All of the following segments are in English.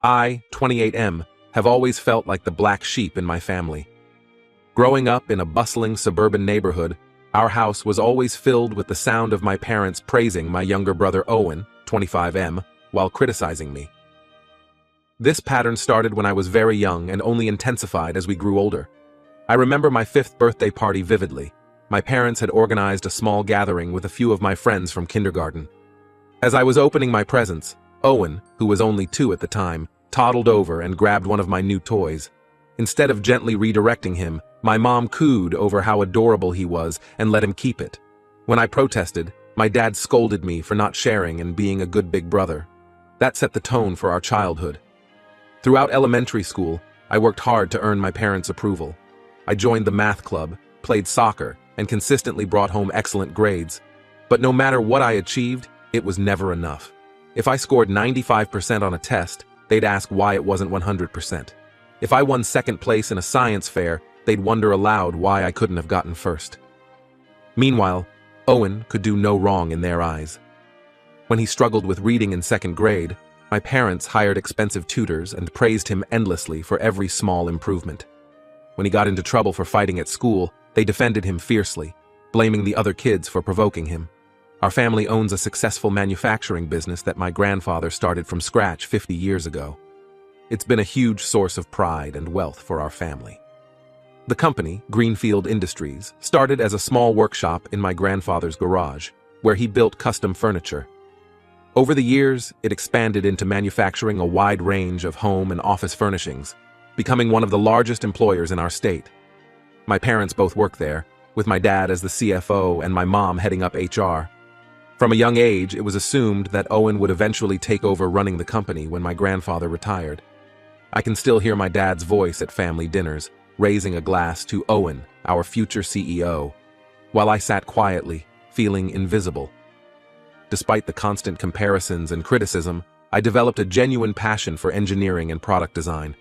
I, 28M, have always felt like the black sheep in my family. Growing up in a bustling suburban neighborhood, our house was always filled with the sound of my parents praising my younger brother Owen, 25M, while criticizing me. This pattern started when I was very young and only intensified as we grew older. I remember my 5th birthday party vividly. My parents had organized a small gathering with a few of my friends from kindergarten. As I was opening my presents, Owen, who was only 2 at the time, toddled over and grabbed one of my new toys. Instead of gently redirecting him, my mom cooed over how adorable he was and let him keep it. When I protested, my dad scolded me for not sharing and being a good big brother. That set the tone for our childhood. Throughout elementary school, I worked hard to earn my parents' approval. I joined the math club, played soccer, and consistently brought home excellent grades. But no matter what I achieved, it was never enough. If I scored 95% on a test, they'd ask why it wasn't 100%. If I won 2nd place in a science fair, they'd wonder aloud why I couldn't have gotten 1st. Meanwhile, Owen could do no wrong in their eyes. When he struggled with reading in 2nd grade, my parents hired expensive tutors and praised him endlessly for every small improvement. When he got into trouble for fighting at school, they defended him fiercely, blaming the other kids for provoking him. Our family owns a successful manufacturing business that my grandfather started from scratch 50 years ago. It's been a huge source of pride and wealth for our family. The company, Greenfield Industries, started as a small workshop in my grandfather's garage, where he built custom furniture. Over the years, it expanded into manufacturing a wide range of home and office furnishings, becoming one of the largest employers in our state. My parents both work there, with my dad as the CFO and my mom heading up HR. From a young age, it was assumed that Owen would eventually take over running the company when my grandfather retired. I can still hear my dad's voice at family dinners, raising a glass to Owen, our future CEO, while I sat quietly, feeling invisible. Despite the constant comparisons and criticism, I developed a genuine passion for engineering and product design.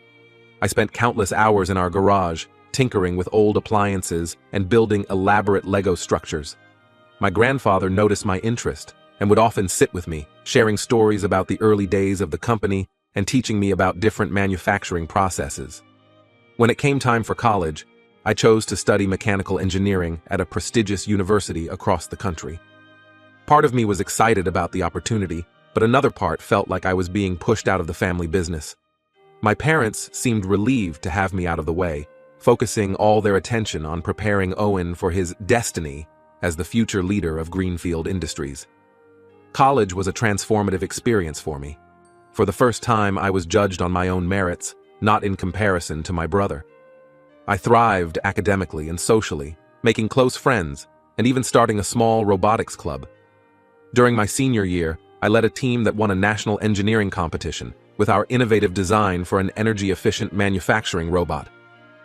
I spent countless hours in our garage, tinkering with old appliances and building elaborate Lego structures. My grandfather noticed my interest and would often sit with me, sharing stories about the early days of the company and teaching me about different manufacturing processes. When it came time for college, I chose to study mechanical engineering at a prestigious university across the country. Part of me was excited about the opportunity, but another part felt like I was being pushed out of the family business. My parents seemed relieved to have me out of the way, focusing all their attention on preparing Owen for his destiny as the future leader of Greenfield Industries. College was a transformative experience for me. For the first time, I was judged on my own merits, not in comparison to my brother. I thrived academically and socially, making close friends, and even starting a small robotics club. During my senior year, I led a team that won a national engineering competition with our innovative design for an energy-efficient manufacturing robot.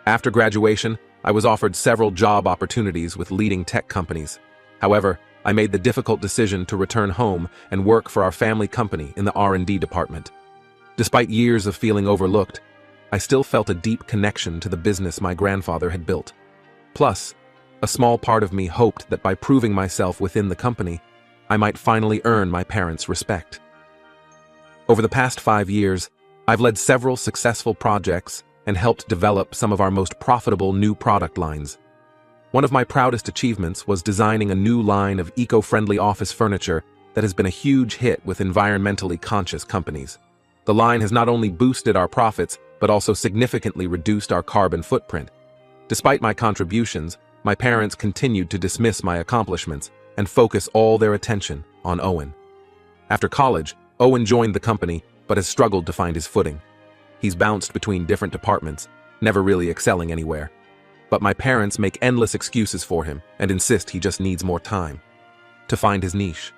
After graduation, I was offered several job opportunities with leading tech companies. However, I made the difficult decision to return home and work for our family company in the R&D department. Despite years of feeling overlooked, I still felt a deep connection to the business my grandfather had built. Plus, a small part of me hoped that by proving myself within the company, I might finally earn my parents' respect. Over the past 5 years, I've led several successful projects and helped develop some of our most profitable new product lines. One of my proudest achievements was designing a new line of eco-friendly office furniture that has been a huge hit with environmentally conscious companies. The line has not only boosted our profits, but also significantly reduced our carbon footprint. Despite my contributions, my parents continued to dismiss my accomplishments and focus all their attention on Owen. After college, Owen joined the company, but has struggled to find his footing. He's bounced between different departments, never really excelling anywhere. But my parents make endless excuses for him and insist he just needs more time to find his niche.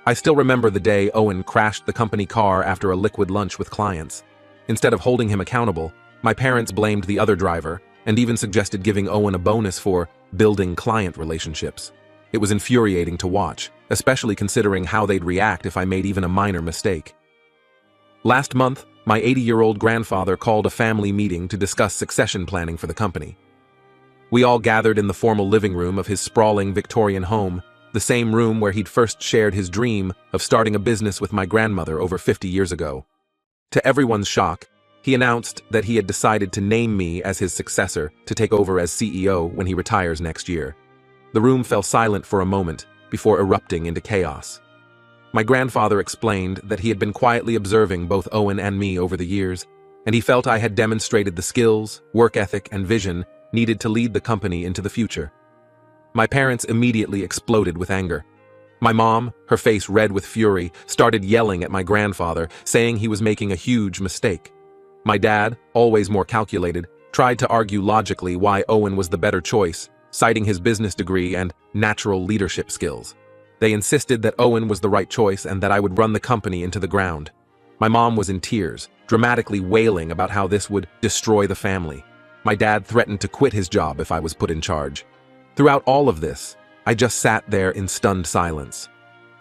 I still remember the day Owen crashed the company car after a liquid lunch with clients. Instead of holding him accountable, my parents blamed the other driver and even suggested giving Owen a bonus for building client relationships. It was infuriating to watch, especially considering how they'd react if I made even a minor mistake. Last month, my 80-year-old grandfather called a family meeting to discuss succession planning for the company. We all gathered in the formal living room of his sprawling Victorian home, the same room where he'd first shared his dream of starting a business with my grandmother over 50 years ago. To everyone's shock, he announced that he had decided to name me as his successor to take over as CEO when he retires next year. The room fell silent for a moment before erupting into chaos. My grandfather explained that he had been quietly observing both Owen and me over the years, and he felt I had demonstrated the skills, work ethic, and vision needed to lead the company into the future. My parents immediately exploded with anger. My mom, her face red with fury, started yelling at my grandfather, saying he was making a huge mistake. My dad, always more calculated, tried to argue logically why Owen was the better choice, citing his business degree and natural leadership skills. They insisted that Owen was the right choice and that I would run the company into the ground. My mom was in tears, dramatically wailing about how this would destroy the family. My dad threatened to quit his job if I was put in charge. Throughout all of this, I just sat there in stunned silence.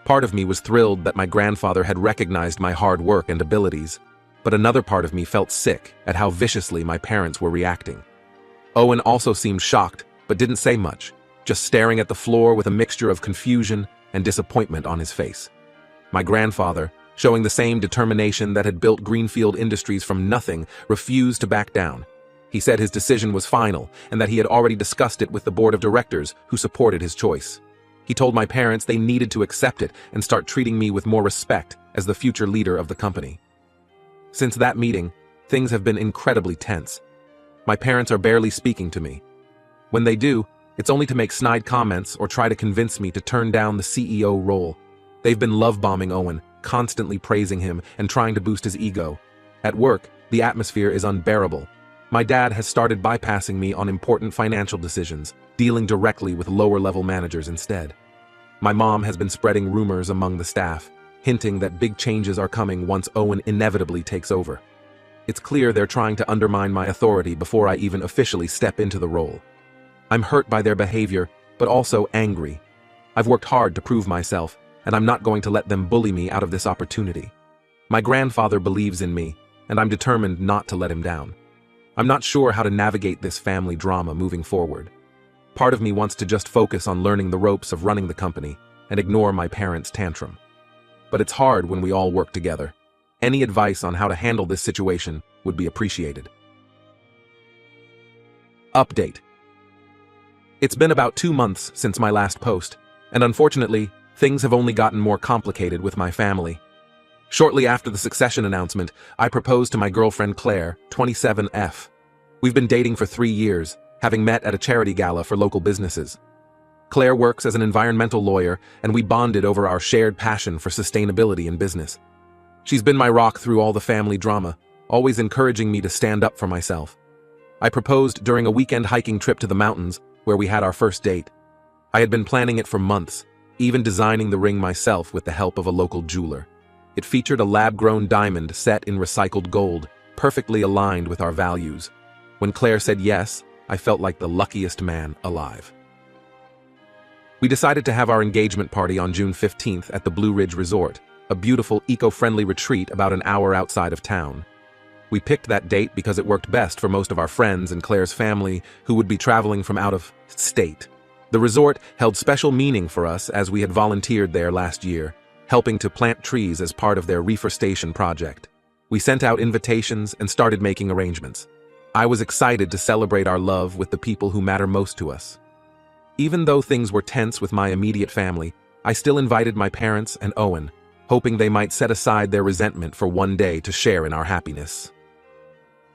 Part of me was thrilled that my grandfather had recognized my hard work and abilities, but another part of me felt sick at how viciously my parents were reacting. Owen also seemed shocked, but didn't say much, just staring at the floor with a mixture of confusion and disappointment on his face. My grandfather, showing the same determination that had built Greenfield Industries from nothing, refused to back down. He said his decision was final and that he had already discussed it with the board of directors, who supported his choice. He told my parents they needed to accept it and start treating me with more respect as the future leader of the company. Since that meeting, things have been incredibly tense. My parents are barely speaking to me. When they do, it's only to make snide comments or try to convince me to turn down the CEO role. They've been love-bombing Owen, constantly praising him and trying to boost his ego. At work, the atmosphere is unbearable. My dad has started bypassing me on important financial decisions, dealing directly with lower-level managers instead. My mom has been spreading rumors among the staff, hinting that big changes are coming once Owen inevitably takes over. It's clear they're trying to undermine my authority before I even officially step into the role. I'm hurt by their behavior, but also angry. I've worked hard to prove myself, and I'm not going to let them bully me out of this opportunity. My grandfather believes in me, and I'm determined not to let him down. I'm not sure how to navigate this family drama moving forward. Part of me wants to just focus on learning the ropes of running the company and ignore my parents' tantrum. But it's hard when we all work together. Any advice on how to handle this situation would be appreciated. Update. It's been about 2 months since my last post, and unfortunately, things have only gotten more complicated with my family. Shortly after the succession announcement, I proposed to my girlfriend Claire, 27F. We've been dating for 3 years, having met at a charity gala for local businesses. Claire works as an environmental lawyer, and we bonded over our shared passion for sustainability in business. She's been my rock through all the family drama, always encouraging me to stand up for myself. I proposed during a weekend hiking trip to the mountains, where we had our first date. I had been planning it for months, even designing the ring myself with the help of a local jeweler. It featured a lab-grown diamond set in recycled gold, perfectly aligned with our values. When Claire said yes, I felt like the luckiest man alive. We decided to have our engagement party on June 15th at the Blue Ridge Resort, a beautiful, eco-friendly retreat about an hour outside of town. We picked that date because it worked best for most of our friends and Claire's family who would be traveling from out of state. The resort held special meaning for us as we had volunteered there last year, helping to plant trees as part of their reforestation project. We sent out invitations and started making arrangements. I was excited to celebrate our love with the people who matter most to us. Even though things were tense with my immediate family, I still invited my parents and Owen, hoping they might set aside their resentment for one day to share in our happiness.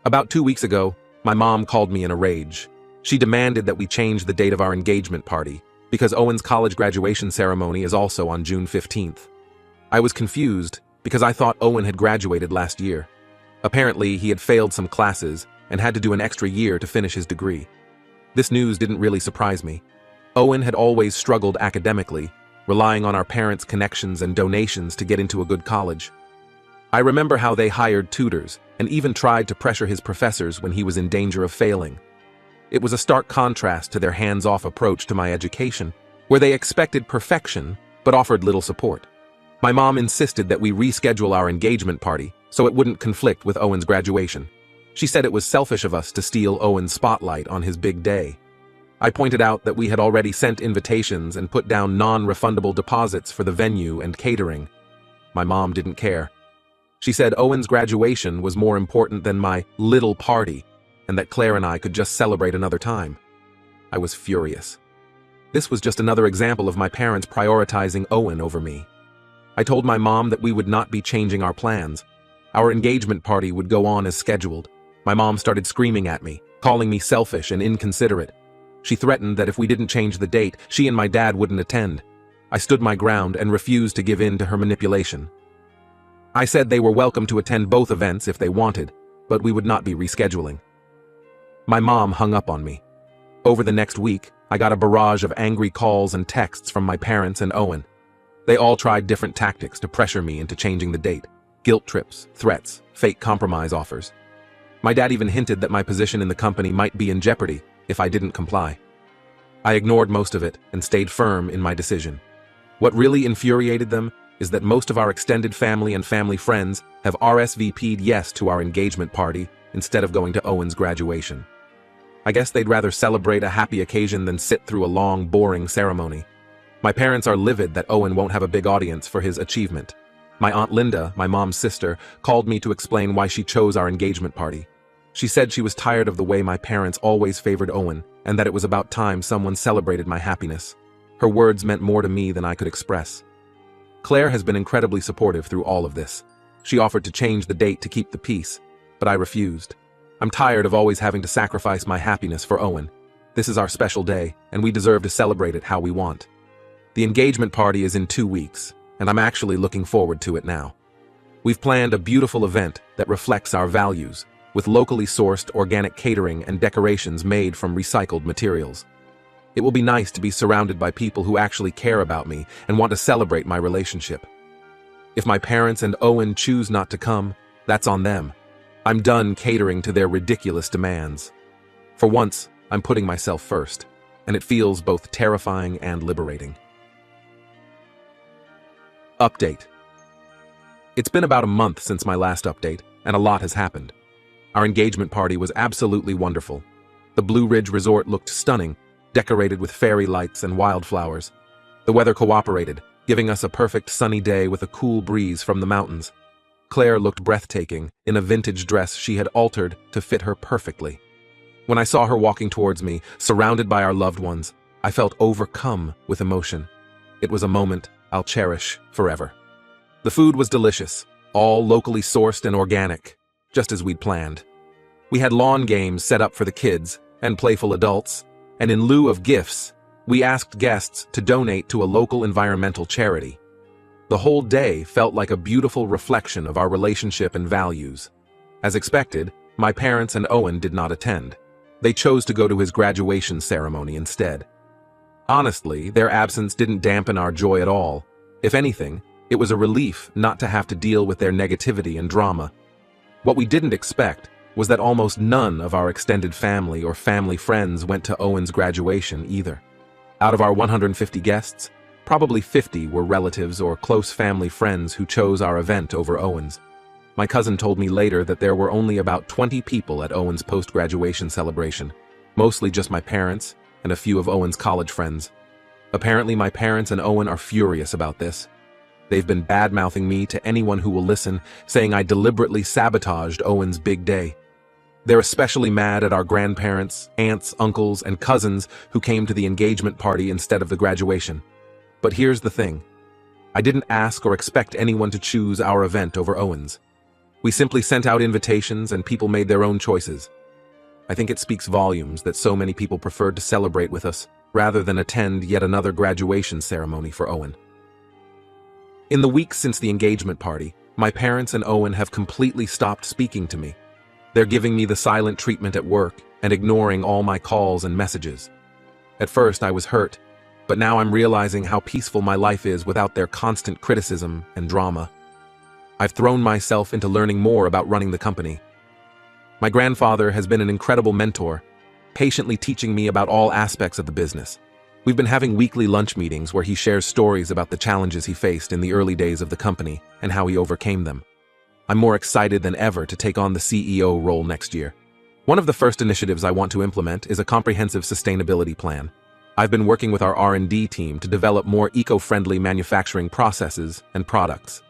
About 2 weeks ago, my mom called me in a rage. She demanded that we change the date of our engagement party, because Owen's college graduation ceremony is also on June 15th. I was confused because I thought Owen had graduated last year. Apparently, he had failed some classes and had to do an extra year to finish his degree. This news didn't really surprise me. Owen had always struggled academically, relying on our parents' connections and donations to get into a good college. I remember how they hired tutors and even tried to pressure his professors when he was in danger of failing. It was a stark contrast to their hands-off approach to my education, where they expected perfection but offered little support. My mom insisted that we reschedule our engagement party so it wouldn't conflict with Owen's graduation. She said it was selfish of us to steal Owen's spotlight on his big day. I pointed out that we had already sent invitations and put down non-refundable deposits for the venue and catering. My mom didn't care. She said Owen's graduation was more important than my little party, and that Claire and I could just celebrate another time. I was furious. This was just another example of my parents prioritizing Owen over me. I told my mom that we would not be changing our plans. Our engagement party would go on as scheduled. My mom started screaming at me, calling me selfish and inconsiderate. She threatened that if we didn't change the date, she and my dad wouldn't attend. I stood my ground and refused to give in to her manipulation. I said they were welcome to attend both events if they wanted, but we would not be rescheduling. My mom hung up on me. Over the next week, I got a barrage of angry calls and texts from my parents and Owen. They all tried different tactics to pressure me into changing the date. Guilt trips, threats, fake compromise offers. My dad even hinted that my position in the company might be in jeopardy if I didn't comply. I ignored most of it and stayed firm in my decision. What really infuriated them is that most of our extended family and family friends have RSVP'd yes to our engagement party instead of going to Owen's graduation. I guess they'd rather celebrate a happy occasion than sit through a long, boring ceremony. My parents are livid that Owen won't have a big audience for his achievement. My Aunt Linda, my mom's sister, called me to explain why she chose our engagement party. She said she was tired of the way my parents always favored Owen and that it was about time someone celebrated my happiness. Her words meant more to me than I could express. Claire has been incredibly supportive through all of this. She offered to change the date to keep the peace, but I refused. I'm tired of always having to sacrifice my happiness for Owen. This is our special day, and we deserve to celebrate it how we want. The engagement party is in 2 weeks, and I'm actually looking forward to it now. We've planned a beautiful event that reflects our values, with locally sourced organic catering and decorations made from recycled materials. It will be nice to be surrounded by people who actually care about me and want to celebrate my relationship. If my parents and Owen choose not to come, that's on them. I'm done catering to their ridiculous demands. For once, I'm putting myself first, and it feels both terrifying and liberating. Update. It's been about a month since my last update, and a lot has happened. Our engagement party was absolutely wonderful. The Blue Ridge Resort looked stunning, decorated with fairy lights and wildflowers. The weather cooperated, giving us a perfect sunny day with a cool breeze from the mountains. Claire looked breathtaking in a vintage dress she had altered to fit her perfectly. When I saw her walking towards me, surrounded by our loved ones, I felt overcome with emotion. It was a moment I'll cherish forever. The food was delicious, all locally sourced and organic, just as we'd planned. We had lawn games set up for the kids and playful adults, and in lieu of gifts, we asked guests to donate to a local environmental charity. The whole day felt like a beautiful reflection of our relationship and values. As expected, my parents and Owen did not attend. They chose to go to his graduation ceremony instead. Honestly, their absence didn't dampen our joy at all. If anything, it was a relief not to have to deal with their negativity and drama. What we didn't expect was that almost none of our extended family or family friends went to Owen's graduation either. Out of our 150 guests, probably 50 were relatives or close family friends who chose our event over Owen's. My cousin told me later that there were only about 20 people at Owen's post-graduation celebration, mostly just my parents and a few of Owen's college friends. Apparently my parents and Owen are furious about this. They've been bad-mouthing me to anyone who will listen, saying I deliberately sabotaged Owen's big day. They're especially mad at our grandparents, aunts, uncles, and cousins who came to the engagement party instead of the graduation. But here's the thing. I didn't ask or expect anyone to choose our event over Owen's. We simply sent out invitations and people made their own choices. I think it speaks volumes that so many people preferred to celebrate with us rather than attend yet another graduation ceremony for Owen. In the weeks since the engagement party, my parents and Owen have completely stopped speaking to me. They're giving me the silent treatment at work and ignoring all my calls and messages. At first I was hurt, but now I'm realizing how peaceful my life is without their constant criticism and drama. I've thrown myself into learning more about running the company. My grandfather has been an incredible mentor, patiently teaching me about all aspects of the business. We've been having weekly lunch meetings where he shares stories about the challenges he faced in the early days of the company and how he overcame them. I'm more excited than ever to take on the CEO role next year. One of the first initiatives I want to implement is a comprehensive sustainability plan. I've been working with our R&D team to develop more eco-friendly manufacturing processes and products.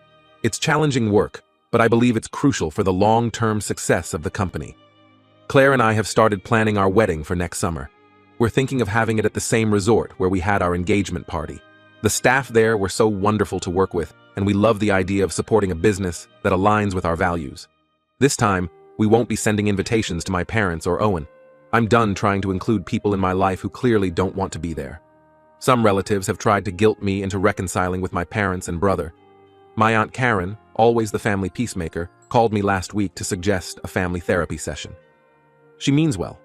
It's challenging work, but I believe it's crucial for the long-term success of the company. Claire and I have started planning our wedding for next summer. We're thinking of having it at the same resort where we had our engagement party. The staff there were so wonderful to work with, and we love the idea of supporting a business that aligns with our values. This time, we won't be sending invitations to my parents or Owen. I'm done trying to include people in my life who clearly don't want to be there. Some relatives have tried to guilt me into reconciling with my parents and brother. My Aunt Karen, always the family peacemaker, called me last week to suggest a family therapy session. She means well,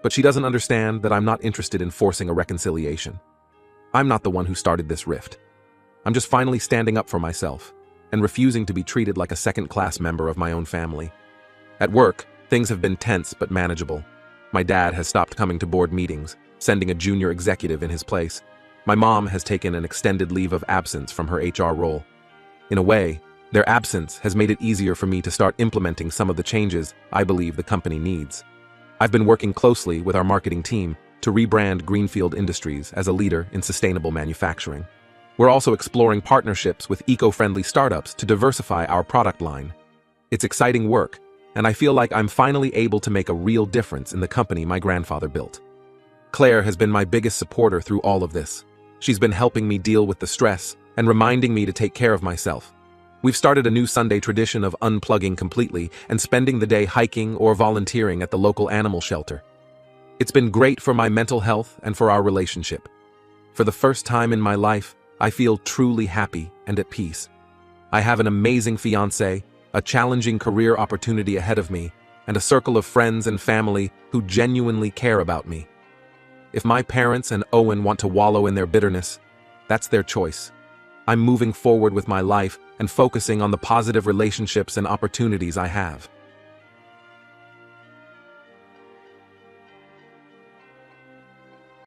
but she doesn't understand that I'm not interested in forcing a reconciliation. I'm not the one who started this rift. I'm just finally standing up for myself and refusing to be treated like a second-class member of my own family. At work, things have been tense but manageable. My dad has stopped coming to board meetings, sending a junior executive in his place. My mom has taken an extended leave of absence from her HR role. In a way, their absence has made it easier for me to start implementing some of the changes I believe the company needs. I've been working closely with our marketing team to rebrand Greenfield Industries as a leader in sustainable manufacturing. We're also exploring partnerships with eco-friendly startups to diversify our product line. It's exciting work, and I feel like I'm finally able to make a real difference in the company my grandfather built. Claire has been my biggest supporter through all of this. She's been helping me deal with the stress and reminding me to take care of myself. We've started a new Sunday tradition of unplugging completely and spending the day hiking or volunteering at the local animal shelter. It's been great for my mental health and for our relationship. For the first time in my life, I feel truly happy and at peace. I have an amazing fiancé, a challenging career opportunity ahead of me, and a circle of friends and family who genuinely care about me. If my parents and Owen want to wallow in their bitterness, that's their choice. I'm moving forward with my life and focusing on the positive relationships and opportunities I have.